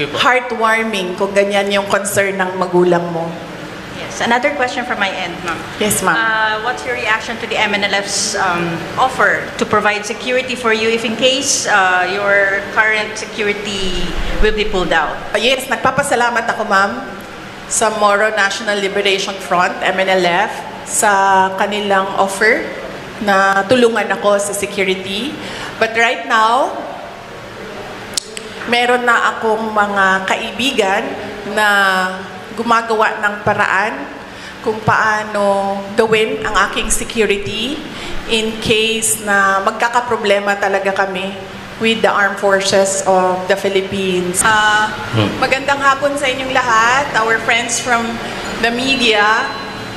heartwarming kung ganyan yung concern ng magulang mo. Yes. Another question from my end, ma'am. Yes, ma'am. What's your reaction to the MNLF's offer to provide security for you if in case your current security will be pulled out? Yes, nagpapasalamat ako, ma'am, sa Moro National Liberation Front, MNLF, sa kanilang offer na tulungan ako sa security. But right now, meron na akong mga kaibigan na gumagawa ng paraan kung paano gawin ang aking security in case na magkakaproblema talaga kami with the Armed Forces of the Philippines. Magandang hapon sa inyong lahat, our friends from the media,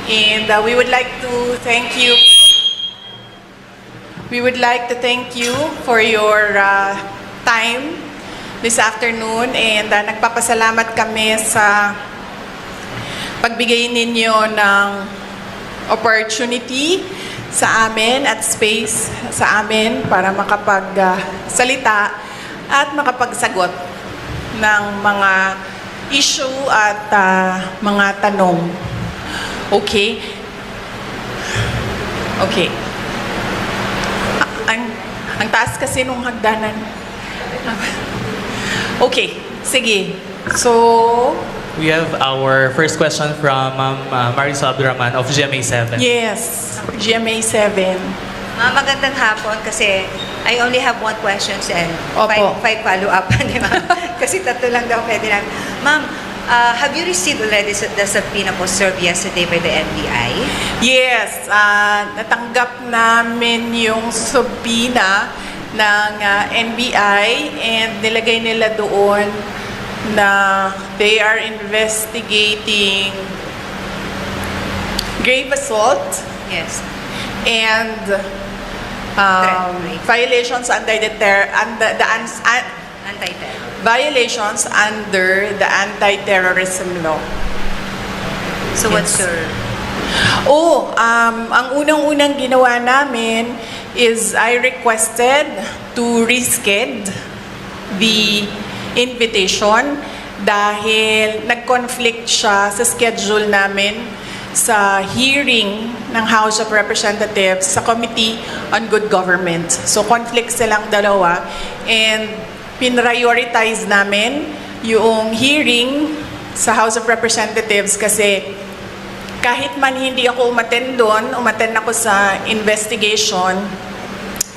and we would like to thank you. We would like to thank you for your time this afternoon, and nagpapasalamat kami sa pagbigay ninyo ng opportunity sa amin at space sa amin para makapagsalita at makapagsagot ng mga issue at mga tanong. Okay? Okay. Ang taas kasi nung hagdanan. Okay, sige. So, we have our first question from Marisol Abdurrahman of GMA7. yes, GMA7. Magandang hapon kasi I only have one question and Opo. five follow-up. Di ba? Kasi tatlo lang daw pwede lang. Ma'am, have you received already the subpoena po served yesterday by the NBI? Yes, natanggap namin yung subpoena ng NBI and nilagay nila doon na they are investigating grave assault Yes. and Right. violations under the Anti-terror. violations under the anti-terrorism law. So what's Yes. your... Ang unang-unang ginawa namin is I requested to reschedule the invitation dahil nag-conflict siya sa schedule namin sa hearing ng House of Representatives sa Committee on Good Government. So conflict silang dalawa and pinrioritize namin yung hearing sa House of Representatives kasi kahit man hindi ako umattend doon, umattend ako sa investigation,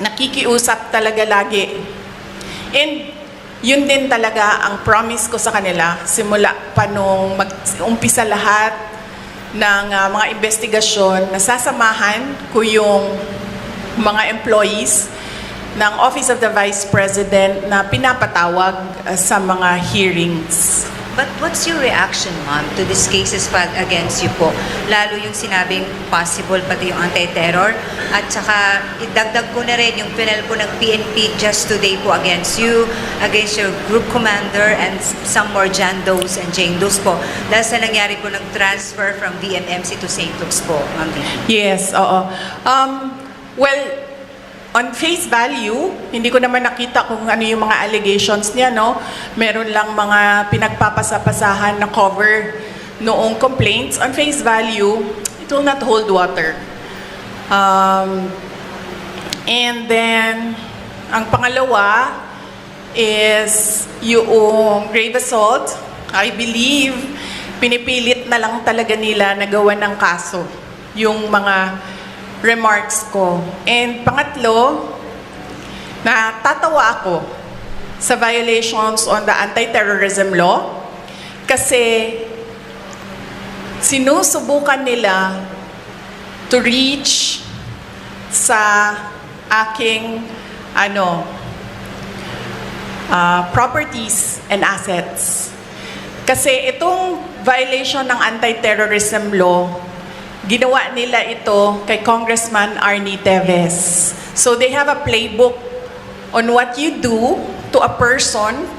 nakikiusap talaga lagi. And yun din talaga ang promise ko sa kanila simula pa nung mag-umpisa lahat ng mga investigasyon, nasasamahan ko yung mga employees ng Office of the Vice President na pinapatawag sa mga hearings. But what's your reaction, ma'am, to these cases filed against you po? Lalo yung sinabing possible pati yung anti-terror. At saka, idagdag ko na rin yung pinal po ng PNP just today po against you, against your group commander, and some more John Does and Jane Does po. Dahil sa nangyari po ng transfer from DMMC to St. Luke's po, ma'am. Yes, oo. Well, on face value, hindi ko naman nakita kung ano yung mga allegations niya, no? Meron lang mga pinagpapasapasahan na cover noong complaints. On face value, it will not hold water. And then, ang pangalawa is yung grave assault. I believe, pinipilit na lang talaga nila na gawa ng kaso yung mga remarks ko. And pangatlo, natatawa ako sa violations on the anti-terrorism law kasi sinusubukan nila to reach sa aking properties and assets. Kasi itong violation ng anti-terrorism law, ginawa nila ito kay Congressman Arnie Teves. So they have a playbook on what you do to a person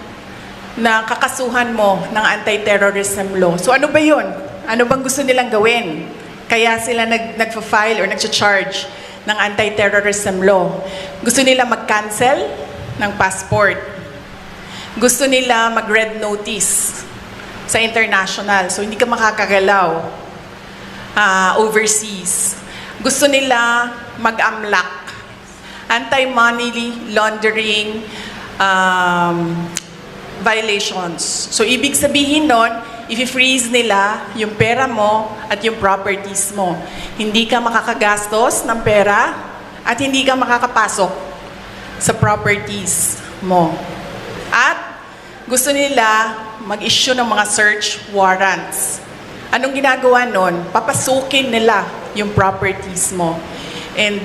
na kakasuhan mo ng anti-terrorism law. So ano ba yun? Ano bang gusto nilang gawin? Kaya sila nagfa-file or nagcha-charge ng anti-terrorism law. Gusto nila mag-cancel ng passport. Gusto nila mag-red notice sa international. So, hindi ka makakagalaw overseas. Gusto nila mag-amlak. Anti-money laundering violations. So, ibig sabihin nun, i-freeze nila yung pera mo at yung properties mo. Hindi ka makakagastos ng pera at hindi ka makakapasok sa properties mo. At gusto nila mag-issue ng mga search warrants. Anong ginagawa nun? Papasukin nila yung properties mo. And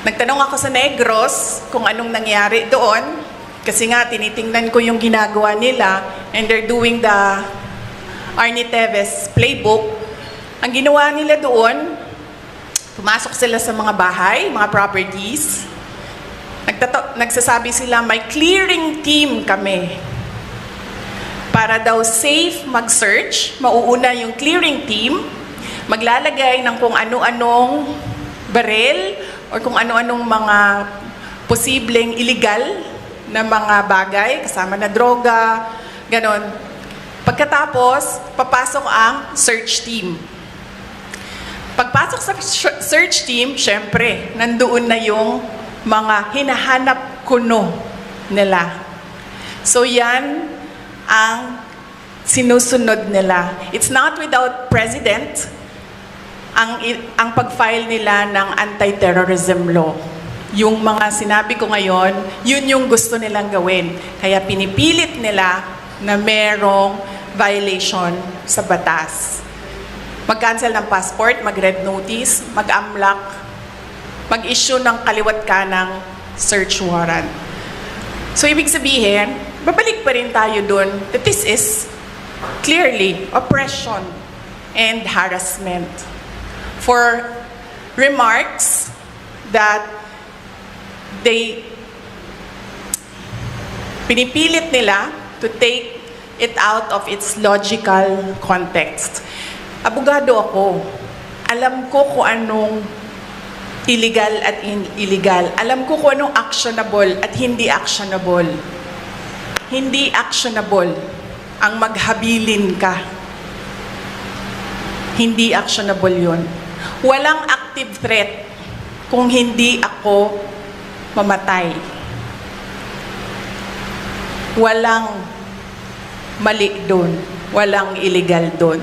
nagtanong ako sa Negros kung anong nangyari doon. Kasi nga, tinitingnan ko yung ginagawa nila and they're doing the Arnie Teves playbook. Ang ginawa nila doon, pumasok sila sa mga bahay, mga properties. Nagsasabi sila, may clearing team kami. Para daw safe mag-search, mauuna yung clearing team, maglalagay ng kung ano-anong baril or kung ano-anong mga posibleng illegal na mga bagay, kasama na droga, ganon. Pagkatapos, papasok ang search team. Pagpasok sa search team, syempre, nandoon na yung mga hinahanap kuno nila. So yan ang sinusunod nila. It's not without precedent ang pag-file nila ng anti-terrorism law. Yung mga sinabi ko ngayon, yun yung gusto nilang gawin. Kaya pinipilit nila na merong violation sa batas. Mag-cancel ng passport, mag-red notice, mag-amlak, mag-issue ng kaliwat kanang search warrant. So, ibig sabihin, babalik pa rin tayo dun that this is clearly oppression and harassment for remarks that pinipilit nila to take it out of its logical context. Abogado ako. Alam ko kung anong illegal at illegal. Alam ko kung anong actionable at hindi actionable. Hindi actionable ang maghabilin ka. Hindi actionable yun. Walang active threat kung hindi ako mamatay. Walang mali doon. Walang illegal doon.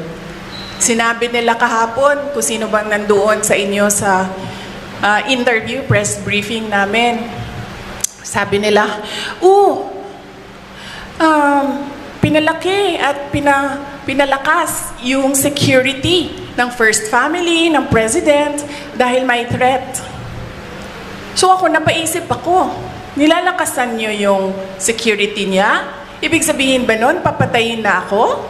Sinabi nila kahapon kung sino bang nandoon sa inyo sa interview, press briefing namin. Sabi nila, pinalaki at pinalakas yung security ng First Family, ng President, dahil may threat. So ako, napaisip ako, nilalakasan nyo yung security niya? Ibig sabihin ba nun, papatayin na ako?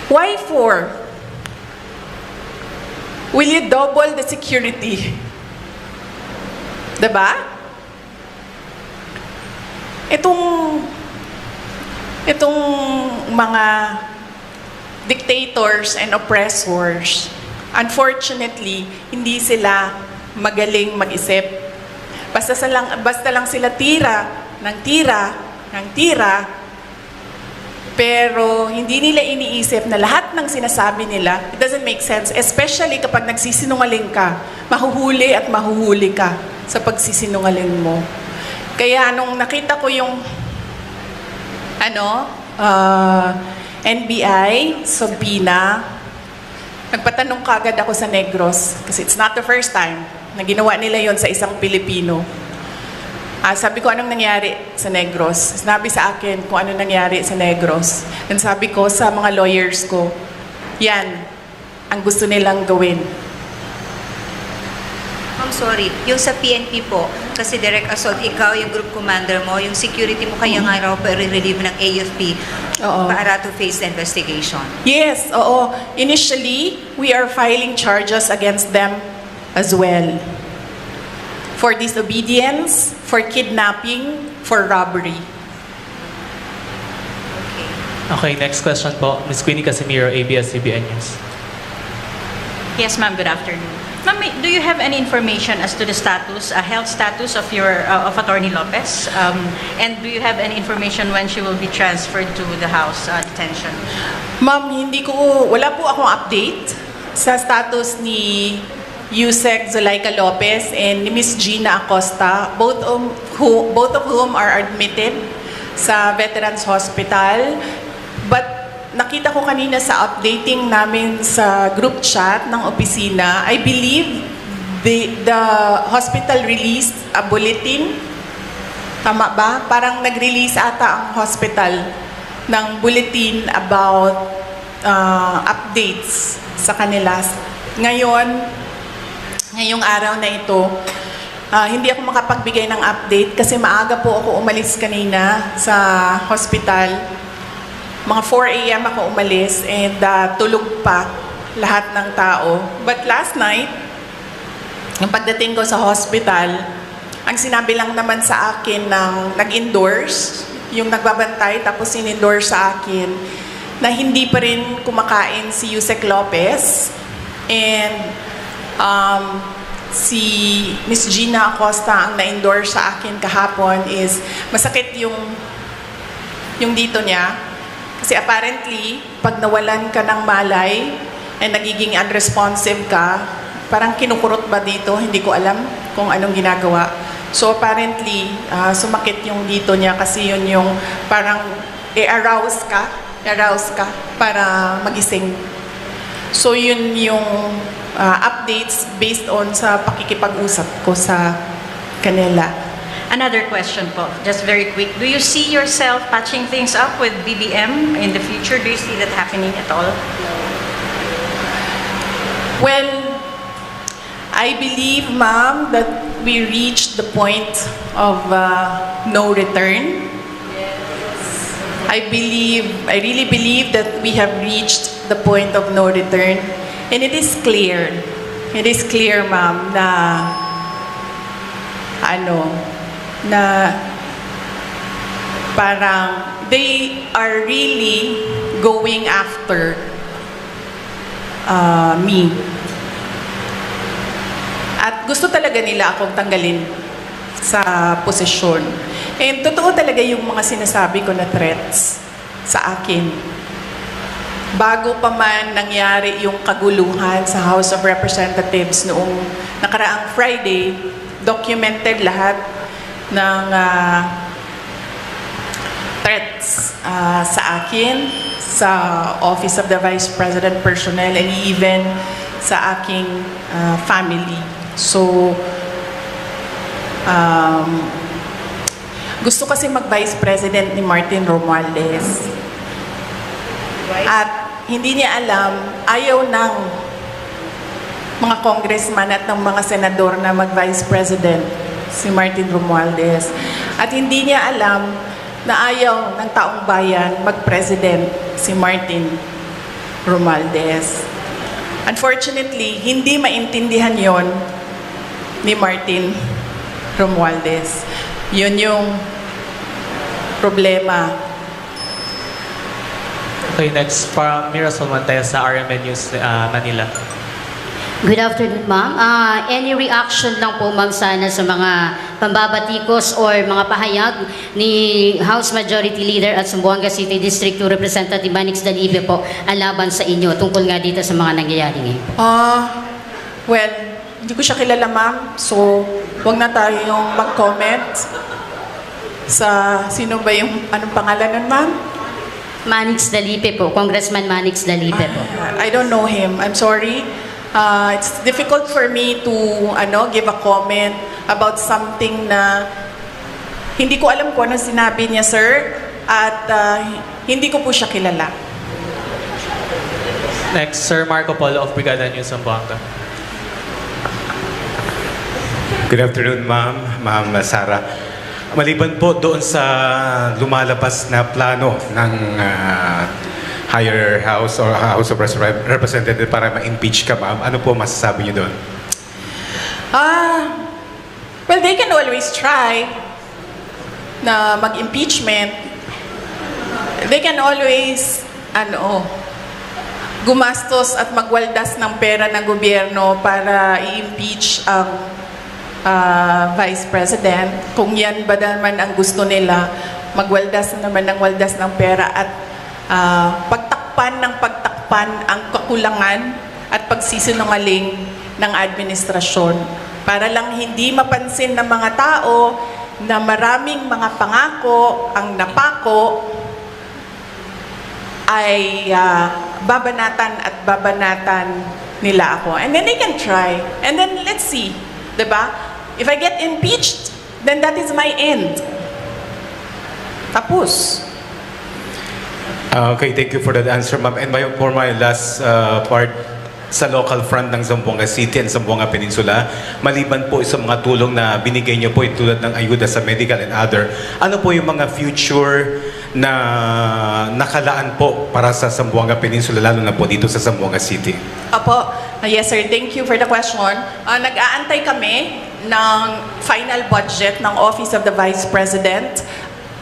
Why for? Will you double the security? Diba? Itong mga dictators and oppressors, unfortunately, hindi sila magaling mag-isip. Basta lang sila tira, pero hindi nila iniisip na lahat ng sinasabi nila, it doesn't make sense, especially kapag nagsisinungaling ka, mahuhuli at mahuhuli ka sa pagsisinungaling mo. Kaya nung nakita ko yung NBI, subpoena, nagpatanong kagad ako sa Negros, kasi it's not the first time na ginawa nila yon sa isang Pilipino. Sabi ko, anong nangyari sa Negros? Sinabi sa akin kung ano nangyari sa Negros. And sabi ko sa mga lawyers ko, yan ang gusto nilang gawin. I'm sorry, yung sa PNP po, kasi direct assault, ikaw yung group commander mo, yung security mo kaya nga raw pa-relieve ng AFP para to face the investigation. Yes, oo. Initially, we are filing charges against them as well. For disobedience, for kidnapping, for robbery. Okay, next question po. Ms. Queenie Casimiro, ABS-CBN News. Yes, ma'am. Good afternoon. Ma'am, do you have any information as to the status, health status of your of Attorney Lopez? And do you have any information when she will be transferred to the house detention? Ma'am, wala po akong update sa status ni Yusek Zulaika Lopez and ni Miss Gina Acosta, both of whom are admitted sa Veterans Hospital. But nakita ko kanina sa updating namin sa group chat ng opisina, I believe the hospital released a bulletin. Tama ba? Parang nag-release ata ang hospital ng bulletin about updates sa kanila. Ngayong araw na ito, hindi ako makapagbigay ng update kasi maaga po ako umalis kanina sa hospital. Mga 4 a.m. ako umalis and tulog pa lahat ng tao. But last night, yung pagdating ko sa hospital, ang sinabi lang naman sa akin ng nag-endorse, yung nagbabantay tapos in-endorse sa akin, na hindi pa rin kumakain si Yusek Lopez and si Miss Gina Acosta ang na-endorse sa akin kahapon is masakit yung dito niya. Kasi apparently, pag nawalan ka ng malay and nagiging unresponsive ka, parang kinukurot ba dito? Hindi ko alam kung anong ginagawa. So apparently, sumakit yung dito niya kasi yun yung parang arouse ka para magising. So yun yung updates based on sa pakikipag-usap ko sa kanila. Another question po, just very quick. Do you see yourself patching things up with BBM in the future? Do you see that happening at all? Well, I believe, ma'am, that we reached the point of no return. I really believe that we have reached the point of no return. And it is clear, ma'am, na parang they are really going after me. At gusto talaga nila akong tanggalin sa posisyon. And totoo talaga yung mga sinasabi ko na threats sa akin. Bago pa man nangyari yung kaguluhan sa House of Representatives noong nakaraang Friday, documented lahat ng threats sa akin, sa Office of the Vice President Personnel, and even sa aking family. So, gusto kasi mag-Vice President ni Martin Romualdez. At hindi niya alam, ayaw ng mga congressman at ng mga senador na mag-Vice President si Martin Romualdez. At hindi niya alam na ayaw ng taong bayan mag-president si Martin Romualdez. Unfortunately, hindi maintindihan yon ni Martin Romualdez. Yun yung problema. Okay, next from Mirasol Montes sa RMN News Manila. Good afternoon, ma'am. Any reaction lang po, ma'am, sana sa mga pambabatikos or mga pahayag ni House Majority Leader at Zamboanga City District 2 Representative Manix Dalibe po ang laban sa inyo tungkol nga dito sa mga nangyayari ngayon? Well, hindi ko siya kilala, ma'am. So, huwag na tayong mag-comment sa sino ba yung, anong pangalan nun, ma'am? Manix Dalibe po, Congressman Manix Dalibe po. I don't know him. I'm sorry. It's difficult for me to give a comment about something na hindi ko alam kung ano sinabi niya, sir, at hindi ko po siya kilala. Next, Sir Marco Polo of Brigada News Zamboanga. Good afternoon, Ma'am Sara. Maliban po doon sa lumalabas na plano ng higher house or House of Representatives para ma-impeach ka, ma'am, ano po masasabi niyo doon? Well, they can always try na mag-impeachment. They can always, gumastos at magwaldas ng pera ng gobyerno para i-impeach ang Vice President. Kung yan ba naman ang gusto nila, magwaldas na naman ng waldas ng pera at pagtakpan ang kakulangan at pagsisinungaling ng administrasyon para lang hindi mapansin ng mga tao na maraming mga pangako ang napako ay babanatan at babanatan nila ako. And then they can try. And then let's see. Diba? If I get impeached, then that is my end. Tapos. Okay, thank you for that answer, ma'am. And for my last part, sa local front ng Zamboanga City and Zamboanga Peninsula, maliban po sa mga tulong na binigay niyo po tulad ng ayuda sa medical and other, ano po yung mga future na nakalaan po para sa Zamboanga Peninsula, lalo na po dito sa Zamboanga City? Apo, yes sir, thank you for the question. Nag-aantay kami ng final budget ng Office of the Vice President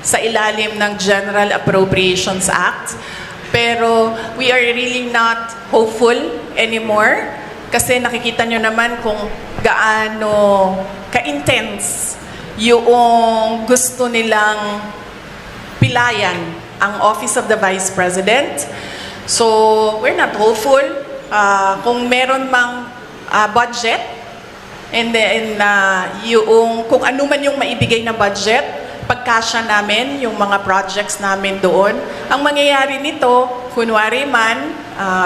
sa ilalim ng General Appropriations Act. Pero we are really not hopeful anymore kasi nakikita nyo naman kung gaano ka-intense yung gusto nilang pilayan ang Office of the Vice President. So, we're not hopeful. Kung meron mang budget, and then yung, kung ano man yung maibigay na budget, pagkasya namin yung mga projects namin doon. Ang mangyayari nito, kunwari man,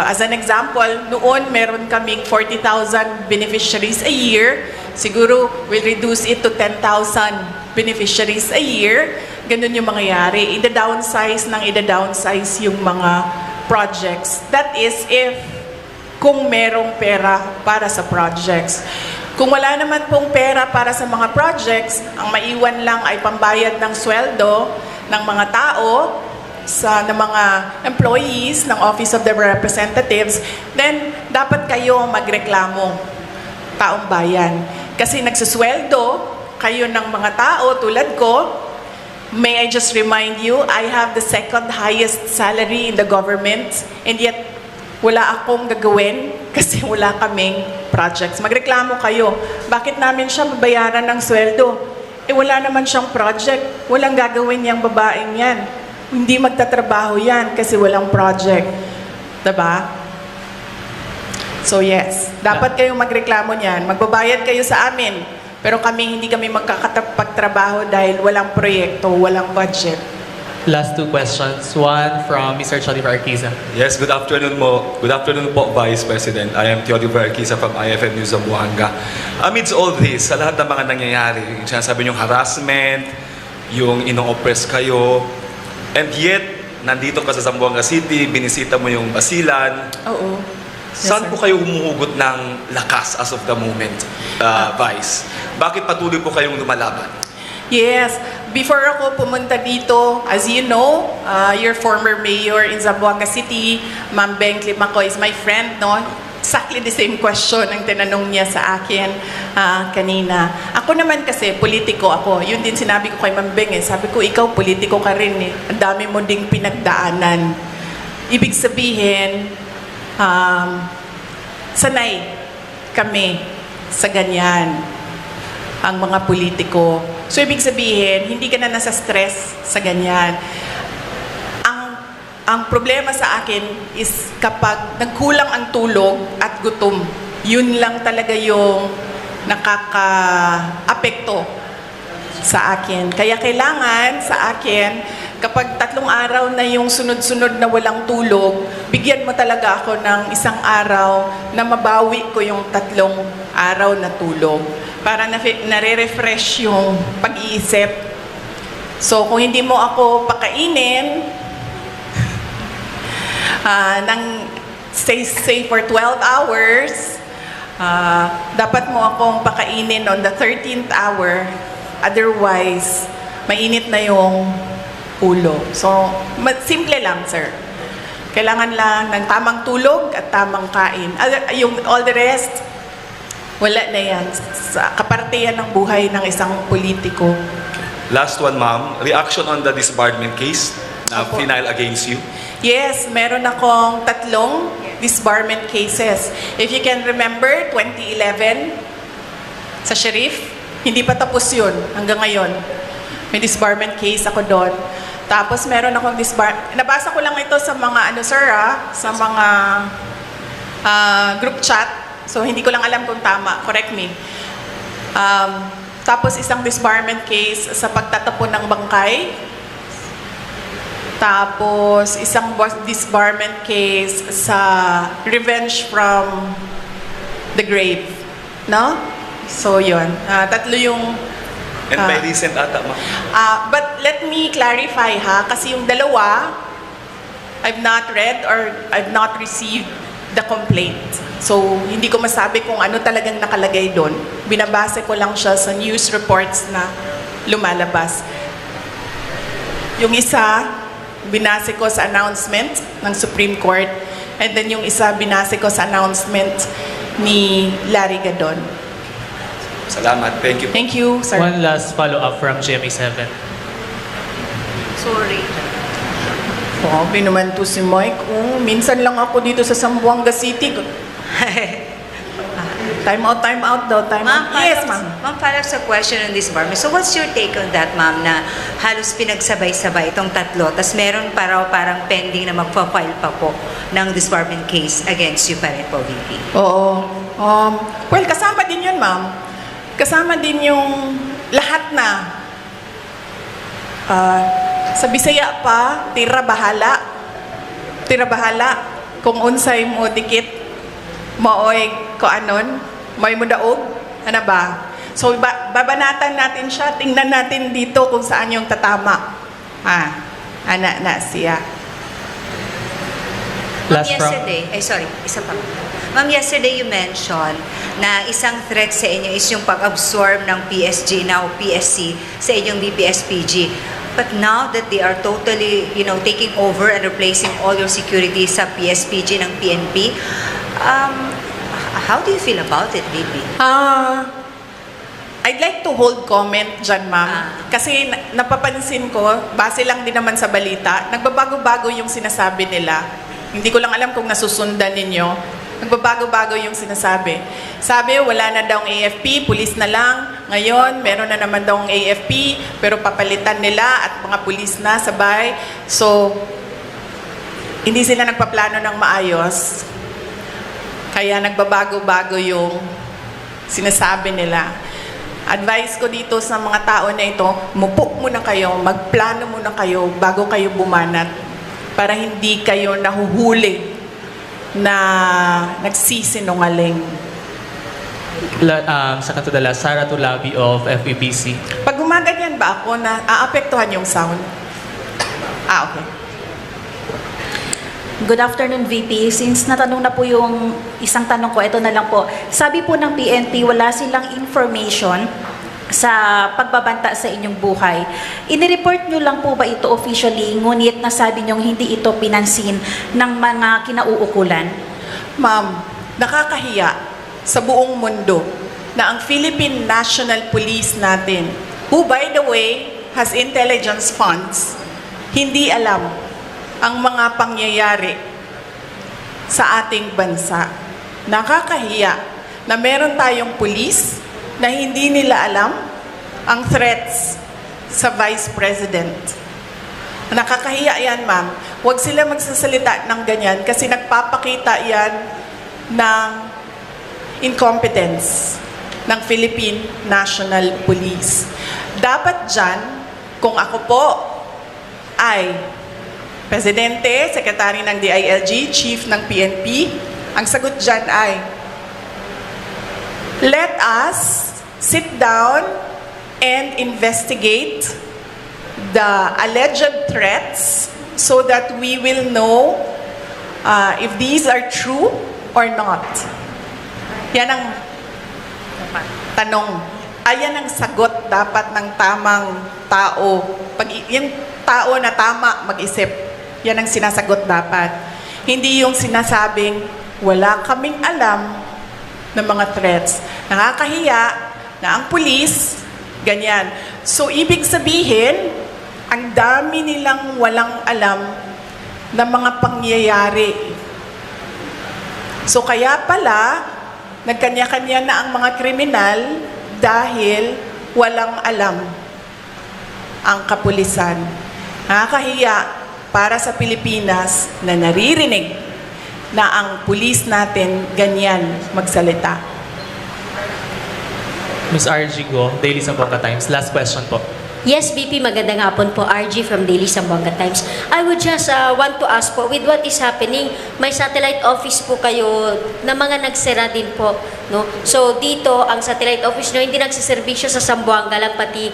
as an example, noon meron kaming 40,000 beneficiaries a year. Siguro, we'll reduce it to 10,000 beneficiaries a year. Ganun yung mangyayari. Ida-downsize yung mga projects. That is if kung merong pera para sa projects. Kung wala naman pong pera para sa mga projects, ang maiwan lang ay pambayad ng sweldo ng mga tao, ng mga employees ng Office of the Representatives, then dapat kayo magreklamo, taong bayan. Kasi nagsusweldo kayo ng mga tao tulad ko. May I just remind you, I have the second highest salary in the government, and yet wala akong gagawin kasi wala kaming projects. Magreklamo kayo. Bakit namin siya babayaran ng sweldo? Wala naman siyang project. Walang gagawin niyang babaeng yan. Hindi magtatrabaho yan kasi walang project. Diba? So yes, dapat kayong magreklamo niyan. Magbabayad kayo sa amin. Pero hindi kami magkakapagtrabaho dahil walang proyekto, walang budget. Last two questions. One from Mr. Choliver Arquiza. Yes, good afternoon mo. Good afternoon po, Vice President. I am Theodore Arquiza from IFM News Zamboanga. Amidst all this, sa lahat ng mga nangyayari, yung sinasabi niyong harassment, yung ino-oppress kayo, and yet, nandito ka sa Zamboanga City, binisita mo yung Basilan. Oo. Saan po kayo humuhugot ng lakas as of the moment, Vice? Bakit patuloy po kayong lumalaban? Yes. Before ako pumunta dito, as you know, your former mayor in Zamboanga City, Ma'am Beng Climaco, is my friend, no? Exactly the same question ang tinanong niya sa akin kanina. Ako naman kasi, politiko ako. Yun din sinabi ko kay Ma'am Beng eh. Sabi ko, ikaw politiko ka rin eh. Ang dami mo ding pinagdaanan. Ibig sabihin, sanay kami sa ganyan ang mga politiko. So, ibig sabihin, hindi ka na nasa stress sa ganyan. Ang problema sa akin is kapag nagkulang ang tulog at gutom, yun lang talaga yung nakaka-apekto sa akin. Kaya kailangan sa akin, kapag 3 araw na yung sunod-sunod na walang tulog, bigyan mo talaga ako ng 1 araw na mabawi ko yung 3 araw na tulog para nare-refresh yung pag-iisip. So, kung hindi mo ako pakainin say for 12 hours, dapat mo akong pakainin on the 13th hour. Otherwise, mainit na yung ulo. So, simple lang, sir. Kailangan lang ng tamang tulog at tamang kain. Yung all the rest, wala na yan. Kaparte yan ng buhay ng isang politiko. Last one, ma'am. Reaction on the disbarment case na Opo. final against you? Yes, meron akong 3 disbarment cases. If you can remember, 2011, sa Sheriff, hindi pa tapos yun hanggang ngayon. May disbarment case ako doon. Tapos meron akong nabasa ko lang ito sa mga sa mga group chat. So hindi ko lang alam kung tama. Correct me. Tapos isang disbarment case sa pagtatapon ng bangkay. Tapos isang disbarment case sa revenge from the grave. No? So yun. Tatlo yung And by recent ata, ma'am. but let me clarify kasi yung dalawa, I've not read or I've not received the complaint. So, hindi ko masabi kung ano talagang nakalagay doon. Binabase ko lang siya sa news reports na lumalabas. Yung isa, binase ko sa announcement ng Supreme Court. And then yung isa, binase ko sa announcement ni Larry Gadon. Salamat. Thank you. Thank you, sir. One last follow-up from GMA7. Sorry. Sabi naman to si Mike, minsan lang ako dito sa Zamboanga City. Time out daw. Time out. Yes, ma'am. Ma'am, follow sa question on this, Barmy. So what's your take on that, ma'am, na halos pinagsabay-sabay itong tatlo, tas meron parang pending na magpa-file pa po ng disbarment case against you pa rin po, VP? Oo. Well, kasama din yun, ma'am. Kasama din yung lahat na sa Bisaya pa, tira bahala. Tira bahala. Kung unsay mo dikit, maoy ko anon, may mo daog, ano ba? So, babanatan natin siya, tingnan natin dito kung saan yung tatama. Ana na siya. Ma'am, Last from- yesterday, isa pa. Ma'am, yesterday you mentioned na isang threat sa inyo is yung pag-absorb ng PSG, now PSC, sa inyong BPSPG. But now that they are totally, taking over and replacing all your security sa PSPG ng PNP, how do you feel about it, VP? I'd like to hold comment dyan, ma'am. Kasi napapansin ko, base lang din naman sa balita, nagbabago-bago yung sinasabi nila. Hindi ko lang alam kung nasusundan ninyo. Nagbabago-bago yung sinasabi. Sabi, wala na daw ang AFP, pulis na lang. Ngayon, meron na naman daw ang AFP, pero papalitan nila at mga pulis na sabay. So, hindi sila nagpaplano ng maayos. Kaya nagbabago-bago yung sinasabi nila. Advice ko dito sa mga tao na ito, mupok muna kayo, magplano muna kayo bago kayo bumanat para hindi kayo nahuhuli na nagsisinungaling. Second to the last, Sarah Tulabi of FEBC. Pag gumaganyan ba ako na aapektuhan yung sound? Okay. Good afternoon, VP. Since natanong na po yung isang tanong ko, ito na lang po. Sabi po ng PNP, wala silang information sa pagbabanta sa inyong buhay. Inireport nyo lang po ba ito officially, ngunit nasabi nyo hindi ito pinansin ng mga kinauukulan? Ma'am, nakakahiya sa buong mundo na ang Philippine National Police natin, who by the way has intelligence funds, hindi alam ang mga pangyayari sa ating bansa. Nakakahiya na meron tayong police na hindi nila alam ang threats sa Vice President. Nakakahiya yan, ma'am. Huwag sila magsasalita ng ganyan kasi nagpapakita yan ng incompetence ng Philippine National Police. Dapat dyan, kung ako po ay Presidente, Secretary ng DILG, Chief ng PNP, ang sagot dyan ay, let us sit down and investigate the alleged threats so that we will know if these are true or not. Yan ang tanong. Ayan ang sagot dapat ng tamang tao. Pag yung tao na tama mag-isip, yan ang sinasagot dapat. Hindi yung sinasabing, wala kaming alam ng mga threats. Nakakahiya na ang pulis, ganyan. So, ibig sabihin, ang dami nilang walang alam ng mga pangyayari So kaya pala, nagkanya-kanya na ang mga kriminal dahil walang alam ang kapulisan. Nakakahiya para sa Pilipinas na naririnig na ang pulis natin ganyan magsalita. Ms. RG Go, Daily Zamboanga Times. Last question po. Yes, BP, magandang hapon po. RG from Daily Zamboanga Times. I would just want to ask po, with what is happening, may satellite office po kayo na mga nagsera din po, no? So, dito, ang satellite office nyo, hindi nagsiservisyo sa Zamboanga lang, pati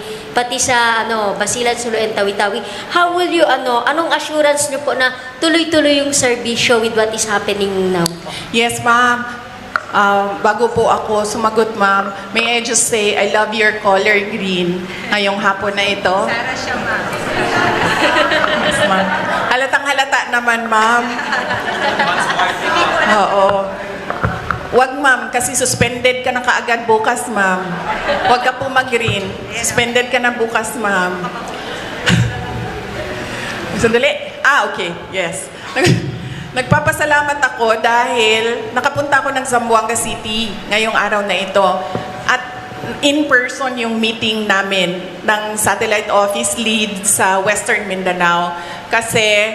sa, Basilan, Sulu, and Tawi-Tawi. How will you, anong assurance nyo po na tuloy-tuloy yung serbisyo with what is happening now po? Yes, ma'am. Bago po ako sumagot, ma'am, may I just say, I love your color green ngayong hapon na ito. Sara siya, ma'am. Yes, ma'am. Halatang halata naman, ma'am. Oo. Wag, ma'am, kasi suspended ka na kaagad bukas, ma'am. Wag ka po mag-green. Suspended ka na bukas, ma'am. Sandali. Okay. Yes. Nagpapasalamat ako dahil nakapunta ako ng Zamboanga City ngayong araw na ito. At in person yung meeting namin ng satellite office lead sa Western Mindanao. Kasi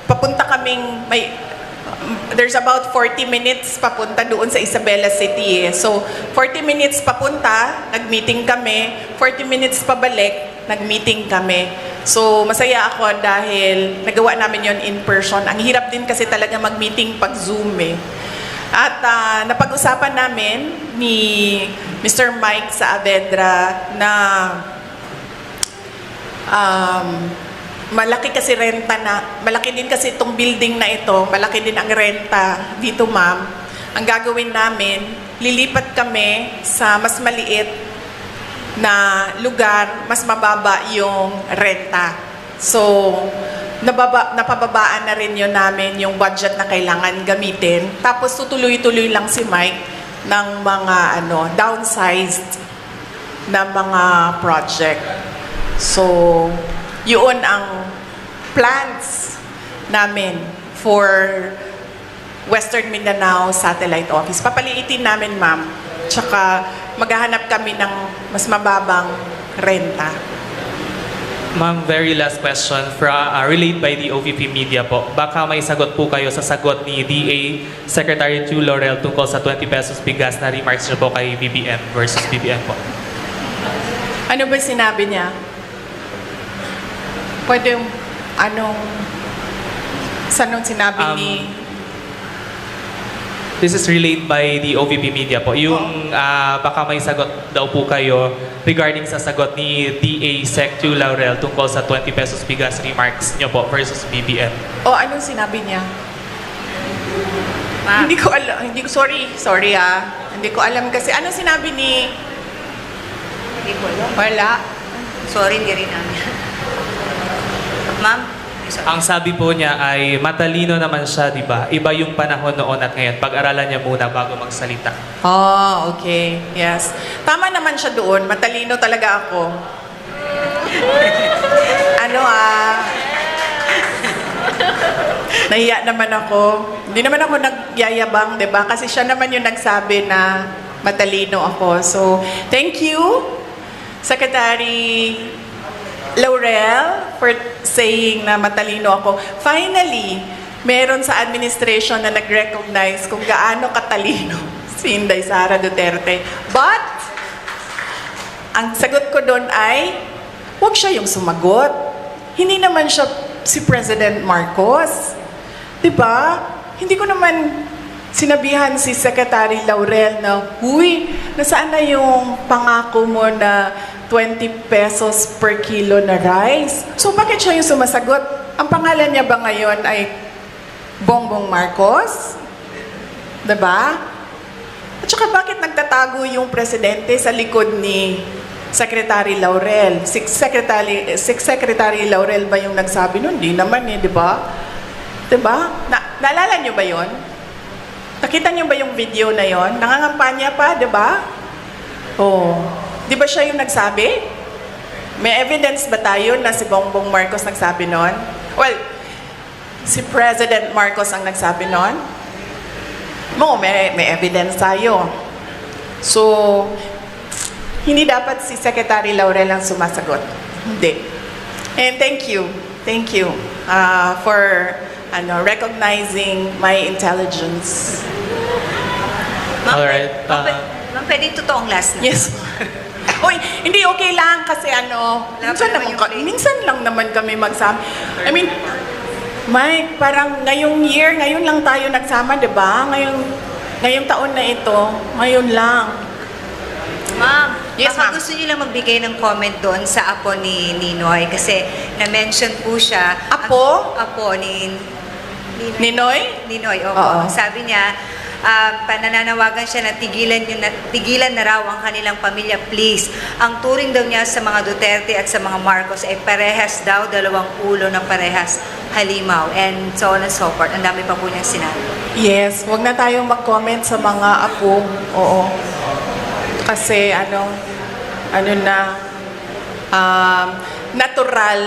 papunta kaming there's about 40 minutes papunta doon sa Isabela City. So, 40 minutes papunta, nag-meeting kami. 40 minutes pabalik, nag-meeting kami. So, masaya ako dahil nagawa namin yon in person. Ang hirap din kasi talaga mag-meeting pag Zoom eh. At napag-usapan namin ni Mr. Mike Saavedra na malaki kasi renta na, malaki din kasi itong building na ito, malaki din ang renta dito, ma'am. Ang gagawin namin, lilipat kami sa mas maliit na lugar, mas mababa yung renta. So, napababaan na rin yun namin yung budget na kailangan gamitin. Tapos tutuloy-tuloy lang si Mike ng mga downsized na mga project. So, yun ang plans namin for Western Mindanao Satellite Office. Papaliitin namin, ma'am. Tsaka maghahanap kami ng mas mababang renta. Ma'am, very last question relayed by the OVP Media po. Baka may sagot po kayo sa sagot ni DA Secretary Chu Laurel tungkol sa 20 pesos bigas na remarks niyo po kay BBM versus BBM po. Ano ba sinabi niya? Pwede sanong sinabi ni... This is relayed by the OVP Media po. Yung baka may sagot daw po kayo regarding sa sagot ni DA Sec Chu Laurel tungkol sa 20 pesos bigas remarks niyo po versus BBM. Anong sinabi niya? Ma'am. Hindi ko alam. Sorry Hindi ko alam kasi. Anong sinabi ni... Hindi ko alam. Wala. Sorry, hindi rin namin. Ma'am? Ang sabi po niya ay matalino naman siya, di ba? Iba yung panahon noon at ngayon. Pag-aralan niya muna bago magsalita. Okay. Yes. Tama naman siya doon. Matalino talaga ako. Nahiya naman ako. Hindi naman ako nagyayabang, di ba? Kasi siya naman yung nagsabi na matalino ako. So, thank you, Secretary Laurel, for saying na matalino ako. Finally, meron sa administration na nag-recognize kung gaano katalino si Inday Sara Duterte. But, ang sagot ko doon ay, huwag siya yung sumagot. Hindi naman siya si President Marcos. Diba? Hindi ko naman sinabihan si Secretary Laurel na, huy, nasaan na yung pangako mo na 20 pesos per kilo na rice? So, bakit siya yung sumasagot? Ang pangalan niya ba ngayon ay Bongbong Marcos? Diba? At saka bakit nagtatago yung presidente sa likod ni Secretary Laurel? Si Secretary Laurel ba yung nagsabi nun? Hindi naman di ba? Diba? Naalala niyo ba yon? Nakita niyo ba yung video na yon? Nangangampanya pa, diba? Di ba siya yung nagsabi? May evidence ba tayo na si Bongbong Marcos nagsabi nun? Well, si President Marcos ang nagsabi noon? Mo, may evidence tayo. So, hindi dapat si Secretary Laurel ang sumasagot. Hindi. And thank you for recognizing my intelligence. Ma'am, Alright, ma'am, pwede totoong last na. Yes. Uy, hindi okay lang kasi minsan lang naman kami magsama. I mean, Mike, parang ngayon lang tayo nagsama, 'di ba? Ngayong taon na ito, ngayon lang. Ma'am, Yes, baka ma'am. gusto niyo lang magbigay ng comment doon sa apo ni Ninoy kasi na-mention po siya. Apo? Apo ni Ninoy? Ninoy, opo. Oo. Sabi niya, panananawagan siya na tigilan na raw ang kanilang pamilya, please. Ang turing daw niya sa mga Duterte at sa mga Marcos ay parehas daw, dalawang ulo na parehas halimaw, and so on and so forth. Ang dami pa po niyang sinabi. Yes, wag na tayong mag-comment sa mga apo. Oo. Kasi natural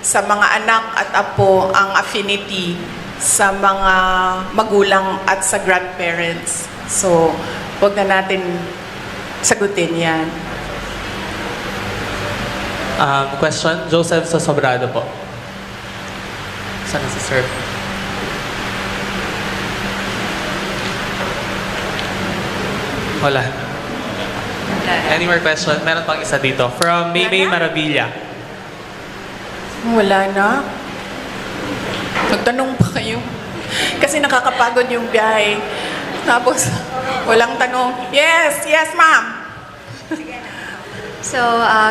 sa mga anak at apo ang affinity sa mga magulang at sa grandparents. So, wag na natin sagutin yan. Question, Joseph Sosobrado po. Sana si Sir? Wala. Any more question? Meron pang isa dito. From Maymay Maravilla. Wala na. Magtanong pa kayo. Kasi nakakapagod yung biyahe. Tapos, walang tanong. Yes, ma'am. So,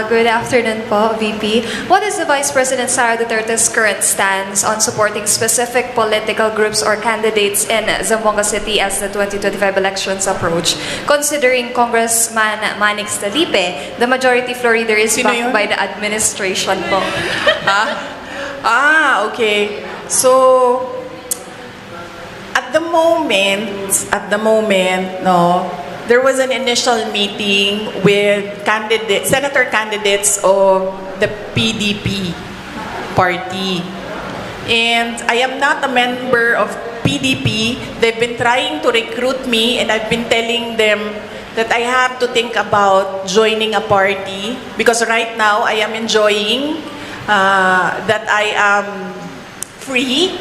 good afternoon po, VP. What is the Vice President Sara Duterte's current stance on supporting specific political groups or candidates in Zamboanga City as the 2025 elections approach? Considering Congressman Manix Dalipe, the majority floor leader is Sino yun? backed by the administration po. Okay. So, at the moment, no, there was an initial meeting with senator candidates of the PDP party. And I am not a member of PDP. They've been trying to recruit me, and I've been telling them that I have to think about joining a party because right now I am enjoying that I am free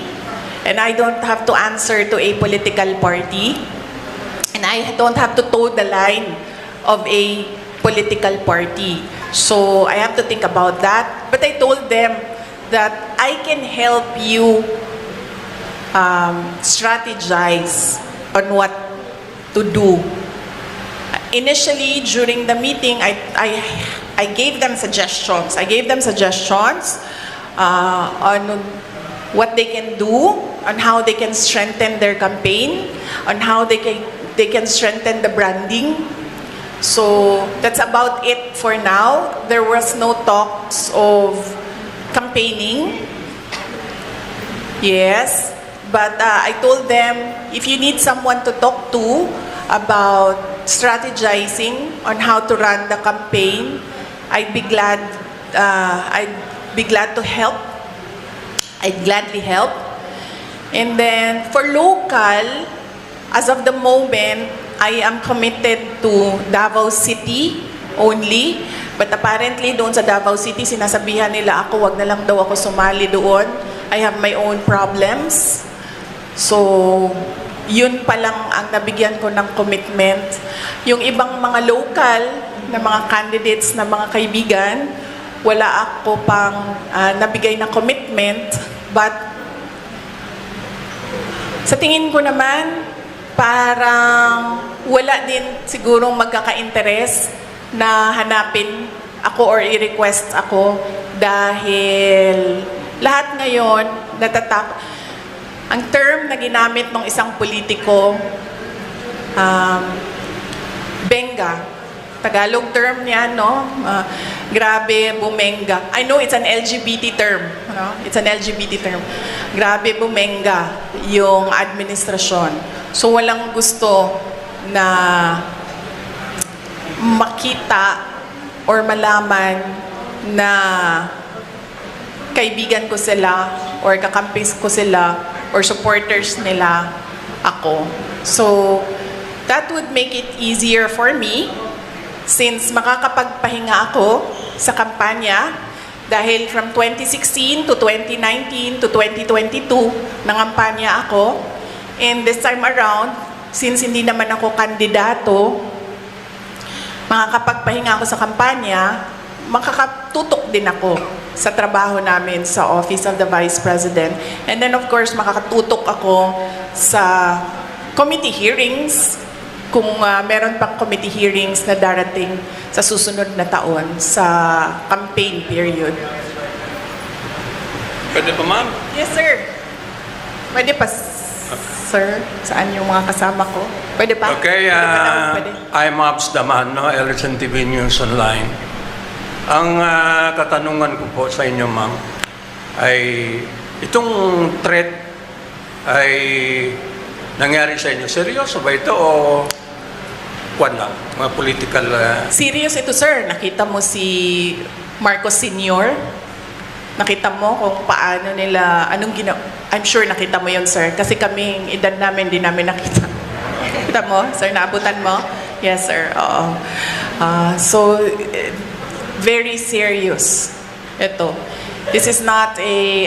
and I don't have to answer to a political party. And I don't have to toe the line of a political party. So I have to think about that. But I told them that I can help you strategize on what to do. Initially, during the meeting, I gave them suggestions. On what they can do, on how they can strengthen their campaign, on how they can strengthen the branding. So that's about it for now. There was no talks of campaigning. Yes, but I told them if you need someone to talk to about strategizing on how to run the campaign, I'd be glad to help. I'd gladly help. And then for local, as of the moment, I am committed to Davao City only. But apparently, doon sa Davao City, sinasabihan nila ako, wag na lang daw ako sumali doon. I have my own problems. So, yun pa lang ang nabigyan ko ng commitment. Yung ibang mga local na mga candidates na mga kaibigan, wala ako pang nabigay ng commitment. But, sa tingin ko naman, parang wala din sigurong magkaka-interest na hanapin ako or i-request ako dahil lahat ngayon ang term na ginamit ng isang politiko, benga. Tagalog term niya, no? Grabe, bumenga. I know it's an LGBT term. No? It's an LGBT term. Grabe, bumenga yung administrasyon. So, walang gusto na makita or malaman na kaibigan ko sila or kakampis ko sila or supporters nila ako. So, that would make it easier for me since makakapagpahinga ako sa kampanya dahil from 2016 to 2019 to 2022, nangampanya ako. And this time around, since hindi naman ako kandidato, makakapagpahinga ako sa kampanya, makakatutok din ako sa trabaho namin sa Office of the Vice President. And then of course, makakatutok ako sa committee hearings, kung meron pang committee hearings na darating sa susunod na taon sa campaign period. Pwede pa, ma'am? Yes, sir. Pwede pa, sir? Saan yung mga kasama ko? Pwede pa? Okay, Pwede pa daw? Pwede. I'm Abs Daman, no? LSN TV News Online. Ang katanungan ko po sa inyo, ma'am, ay itong threat ay nangyari sa inyo. Seryoso ba ito o kwan lang? Mga political... Serious ito, sir. Nakita mo si Marcos Sr.? Nakita mo kung paano nila, anong ginawa? I'm sure nakita mo yun, sir. Kasi kaming edad namin, di namin nakita. Nakita mo, sir? Naabutan mo? Yes, sir. Oo. So, very serious. Ito. This is not a,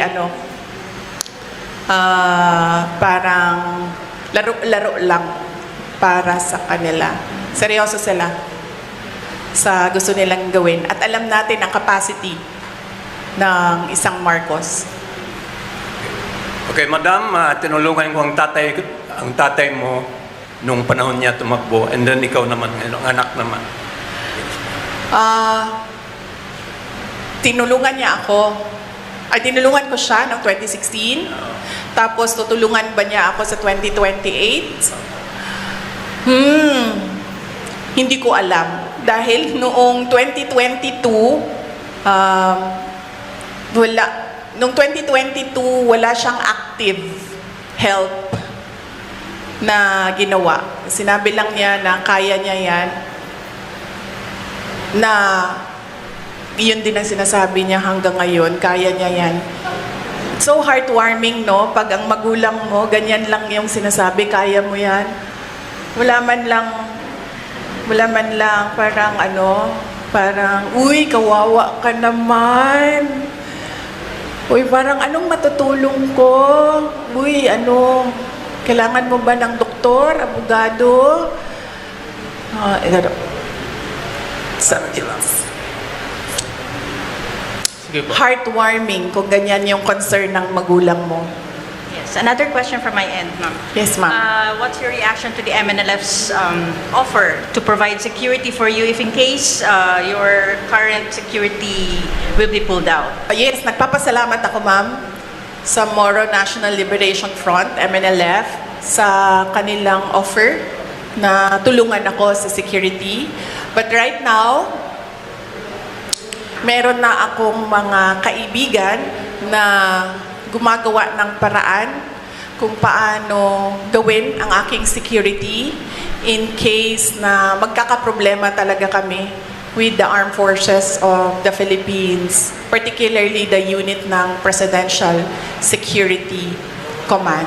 parang laro-laro lang para sa kanila. Seryoso sila sa gusto nilang gawin. At alam natin ang capacity ng isang Marcos. Okay, madam, tinulungan ko ang tatay mo nung panahon niya tumakbo, and then ikaw naman, ang anak naman. Tinulungan niya ako. Ay, tinulungan ko siya noong 2016. Tapos, tutulungan ba niya ako sa 2028? Hindi ko alam. Dahil noong 2022, noong 2022, wala siyang active help na ginawa. Sinabi lang niya na kaya niya yan. Na yun din ang sinasabi niya hanggang ngayon, kaya niya yan. So heartwarming, no? Pag ang magulang mo, ganyan lang yung sinasabi, kaya mo yan. Wala man lang parang, uy, kawawa ka naman. Uy, parang anong matutulong ko? Uy, kailangan mo ba ng doktor, abogado? Sige po. Heartwarming kung ganyan yung concern ng magulang mo. Yes. Another question from my end, ma'am. Yes, ma'am. What's your reaction to the MNLF's offer to provide security for you if in case your current security will be pulled out? Yes, nagpapasalamat ako, ma'am, sa Moro National Liberation Front, MNLF, sa kanilang offer na tulungan ako sa security. But right now, meron na akong mga kaibigan na gumagawa ng paraan kung paano gawin ang aking security in case na magkakaproblema talaga kami with the Armed Forces of the Philippines, particularly the unit ng Presidential Security Command.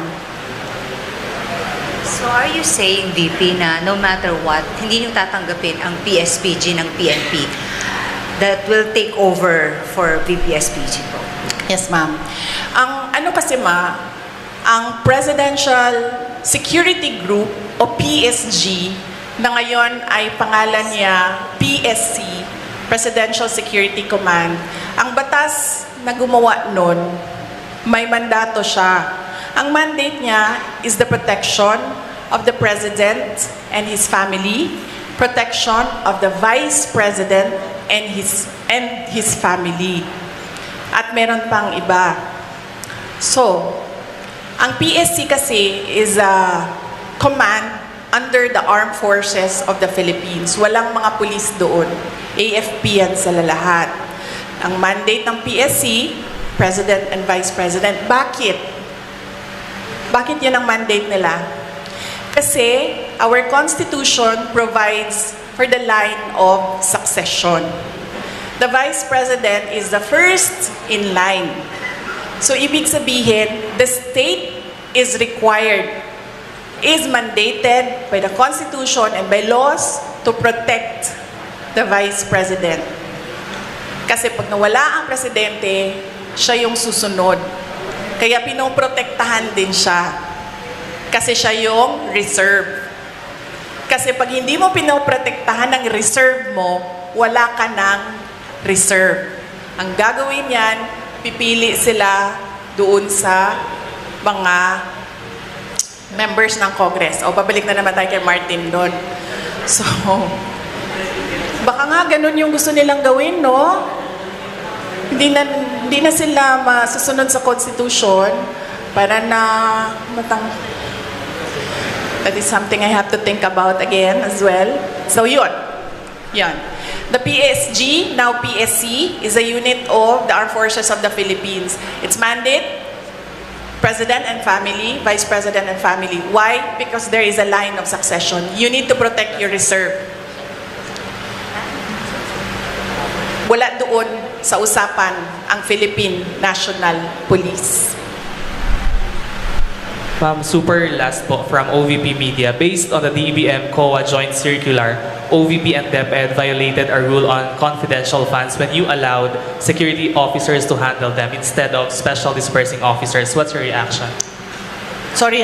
So are you saying, VP, na no matter what, hindi niyo tatanggapin ang PSPG ng PNP that will take over for VP-SPG po? Yes, ma'am. Ang ang Presidential Security Group o PSG na ngayon ay pangalan niya PSC, Presidential Security Command. Ang batas na gumawa nun, may mandato siya. Ang mandate niya is the protection of the President and his family, protection of the Vice President and his family. At meron pang iba. So, ang PSC kasi is a command under the Armed Forces of the Philippines. Walang mga pulis doon. AFP yan sa lahat. Ang mandate ng PSC, President and Vice President. Bakit? Bakit yan ang mandate nila? Kasi our Constitution provides for the line of succession. the Vice President is the first in line. So ibig sabihin, the state is required, is mandated by the Constitution and by laws to protect the Vice President. Kasi pag nawala ang presidente, siya yung susunod. Kaya pinoprotektahan din siya. Kasi siya yung reserve. Kasi pag hindi mo pinoprotektahan ng reserve mo, wala ka ng reserve. Ang gagawin yan, pipili sila doon sa mga members ng Congress. O, babalik na naman tayo kay Martin doon. So, baka nga ganun yung gusto nilang gawin, no? Hindi na sila masusunod sa Constitution para na that is something I have to think about again as well. So, yun. The PSG, now PSC, is a unit of the Armed Forces of the Philippines. Its mandate, President and family, Vice President and family. Why? Because there is a line of succession. You need to protect your reserve. Wala doon sa usapan ang Philippine National Police. Ma'am, super last po from OVP Media. Based on the DBM COA Joint Circular, OVP and DepEd violated a rule on confidential funds when you allowed security officers to handle them instead of special dispersing officers. What's your reaction? Sorry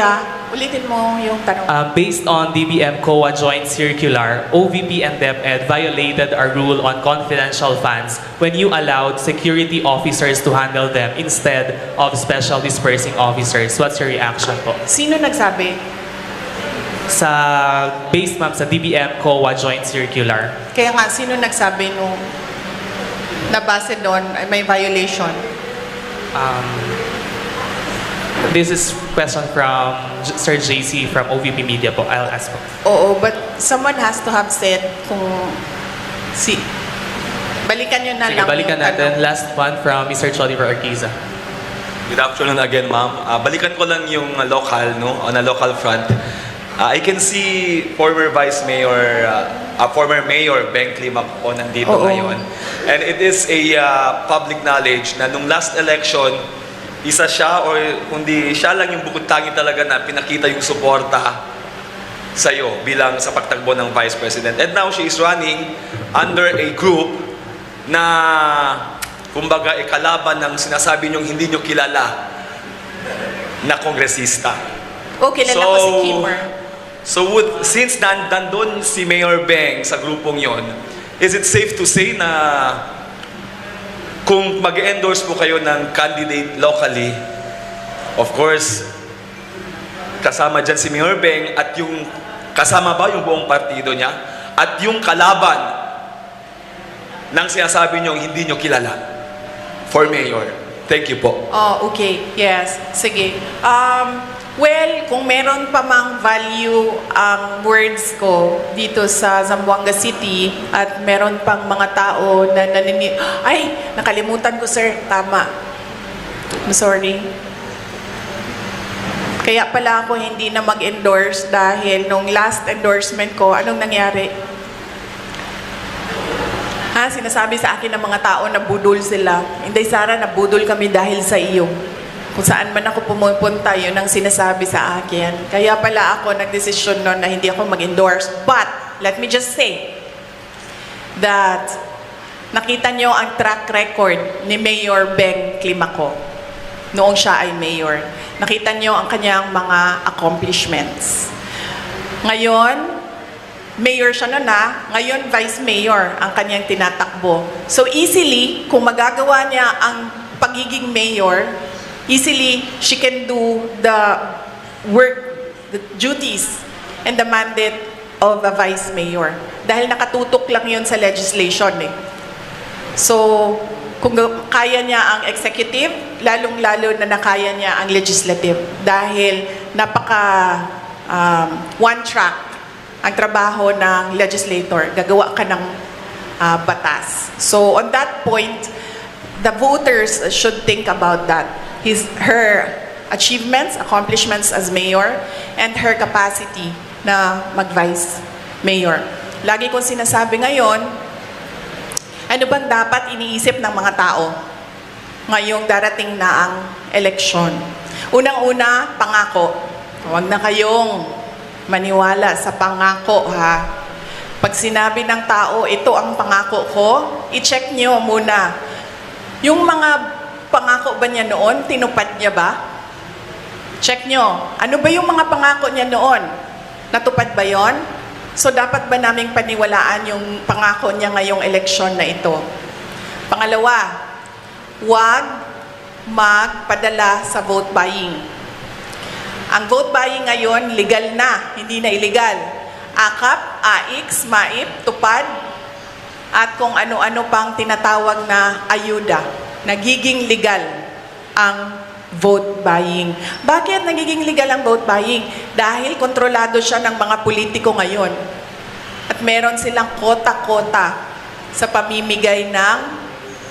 ulitin mo yung tanong. Based on DBM COA Joint Circular, OVP and DepEd violated a rule on confidential funds when you allowed security officers to handle them instead of special dispersing officers. What's your reaction po? Sino nagsabi? Based ma'am sa DBM COA Joint Circular. Kaya nga, sino nagsabi nung nabase doon ay may violation? This is question from Sir JC from OVP Media po. I'll ask po. Oo, but someone has to have said kung balikan nyo na Sige, lang balikan yung natin. tanong. Last one from Mr. Chodiver Arquiza. Good afternoon again, ma'am. Balikan ko lang yung local, no? On a local front. I can see former Vice Mayor, former Mayor Beng Climac po nandito Oo. ngayon. And it is a public knowledge na nung last election, isa siya or kundi siya lang yung bukod tangi talaga na pinakita yung suporta sa'yo bilang sa pagtakbo ng Vice President. And now she is running under a group na kumbaga kalaban ng sinasabi niyong hindi niyo kilala na kongresista. Kilala ko si Kimmer. So since nandun si Mayor Beng sa grupong yon, is it safe to say na kung mag-endorse po kayo ng candidate locally, of course, kasama dyan si Mayor Beng at yung kasama ba yung buong partido niya at yung kalaban ng sinasabi nyo hindi nyo kilala for Mayor. Thank you po. Okay. Yes. Sige. Well, kung meron pa mang value ang words ko dito sa Zamboanga City at meron pang mga tao na ay, nakalimutan ko sir, tama. I'm sorry. Kaya pala ako hindi na mag-endorse dahil nung last endorsement ko, anong nangyari? Sinasabi sa akin ng mga tao na budol sila. Hindi, Sara, nabudol kami dahil sa iyo. Kung saan man ako pumupunta, yun ang sinasabi sa akin. Kaya pala ako nagdesisyon noon na hindi ako mag-endorse. But, let me just say that nakita nyo ang track record ni Mayor Beng Climaco noong siya ay mayor. Nakita nyo ang kanyang mga accomplishments. Ngayon, mayor siya noon ngayon vice mayor ang kanyang tinatakbo. So easily, kung magagawa niya ang pagiging mayor, easily, she can do the work, the duties, and the mandate of a vice mayor. Dahil nakatutok lang yun sa legislation So, kung kaya niya ang executive, lalong-lalo na nakaya niya ang legislative. Dahil napaka one track ang trabaho ng legislator. Gagawa ka ng batas. So, on that point, the voters should think about that. Her achievements, accomplishments as mayor, and her capacity na mag-vice mayor. Lagi kong sinasabi ngayon, Ano bang dapat iniisip ng mga tao ngayong darating na ang eleksyon? Unang-una, pangako. Huwag na kayong maniwala sa pangako, ha? Pag sinabi ng tao, ito ang pangako ko, i-check nyo muna. Yung mga pangako ba niya noon, tinupad niya ba? Check nyo. Ano ba yung mga pangako niya noon? Natupad ba yon? So dapat ba naming paniwalaan yung pangako niya ngayong eleksyon na ito? Pangalawa, huwag magpadala sa vote buying. Ang vote buying ngayon, legal na, hindi na illegal. AKAP, AIX, MAIP, TUPAD, at kung ano-ano pang tinatawag na ayuda. Nagiging legal ang vote buying. Bakit nagiging legal ang vote buying? Dahil kontrolado siya ng mga politiko ngayon. At meron silang kota-kota sa pamimigay ng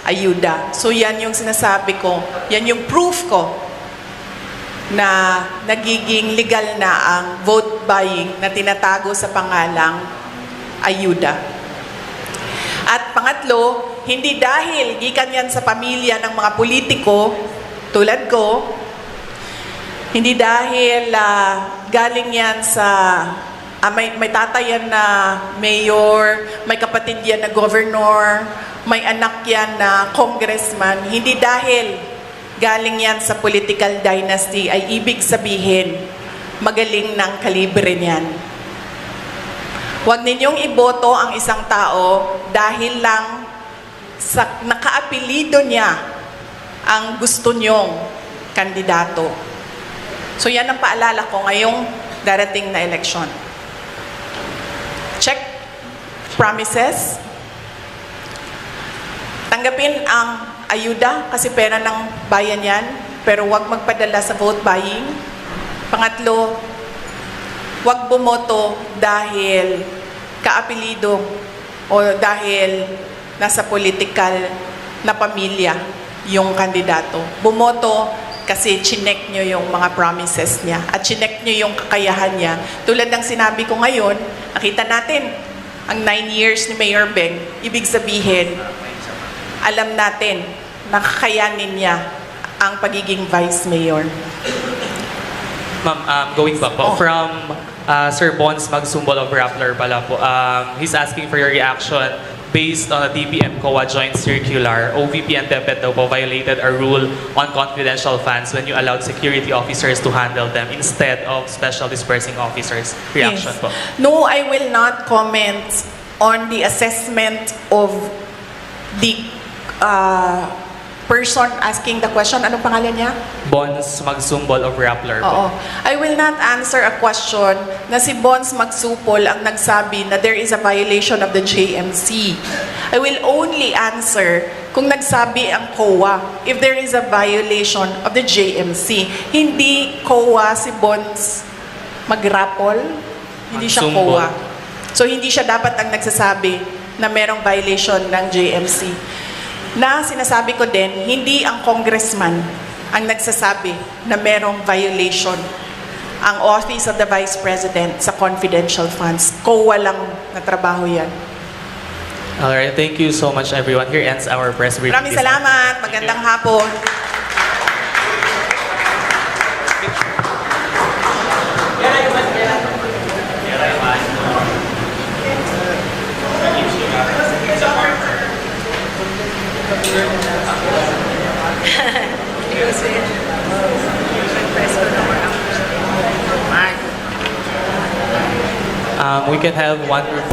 ayuda. So yan yung sinasabi ko, yan yung proof ko na nagiging legal na ang vote buying na tinatago sa pangalang ayuda. At pangatlo, hindi dahil gikan yan sa pamilya ng mga politiko tulad ko, hindi dahil galing yan sa may tatay yan na mayor, may kapatid yan na governor, may anak yan na congressman, hindi dahil galing yan sa political dynasty ay ibig sabihin magaling ng kalibre niyan. Huwag ninyong iboto ang isang tao dahil lang sa nakaapelido niya ang gusto nyong kandidato. So yan ang paalala ko ngayong darating na eleksyon. Check promises. Tanggapin ang ayuda kasi pera ng bayan yan, pero huwag magpadala sa vote buying. Pangatlo, huwag bumoto dahil kaapelido o dahil nasa political na pamilya yung kandidato. Bumoto kasi chinek nyo yung mga promises niya at chinek nyo yung kakayahan niya. Tulad ng sinabi ko ngayon, nakita natin ang 9 years ni Mayor Beng, ibig sabihin, alam natin na kakayanin niya ang pagiging Vice Mayor. Ma'am, going back po, from Sir Bons Magsumbol of Rappler pala po, he's asking for your reaction based on a DBM COA joint circular. OVP and DepEd daw po violated a rule on confidential funds when you allowed security officers to handle them instead of special dispersing officers. Reaction Yes. po. No, I will not comment on the assessment of the person asking the question. Anong pangalan niya? Bons Magsumbol of Rappler po. Oo. I will not answer a question na si Bons Magsupol ang nagsabi na there is a violation of the JMC. I will only answer kung nagsabi ang COA if there is a violation of the JMC. Hindi COA si Bons Magrapol. Hindi siya Magsumbol. COA. So hindi siya dapat ang nagsasabi na merong violation ng JMC. Na sinasabi ko din, hindi ang congressman ang nagsasabi na merong violation ang Office of the Vice President sa confidential funds. COA lang na trabaho yan. Alright, thank you so much everyone. Here ends our press briefing. Maraming salamat. Magandang hapon. We can have one group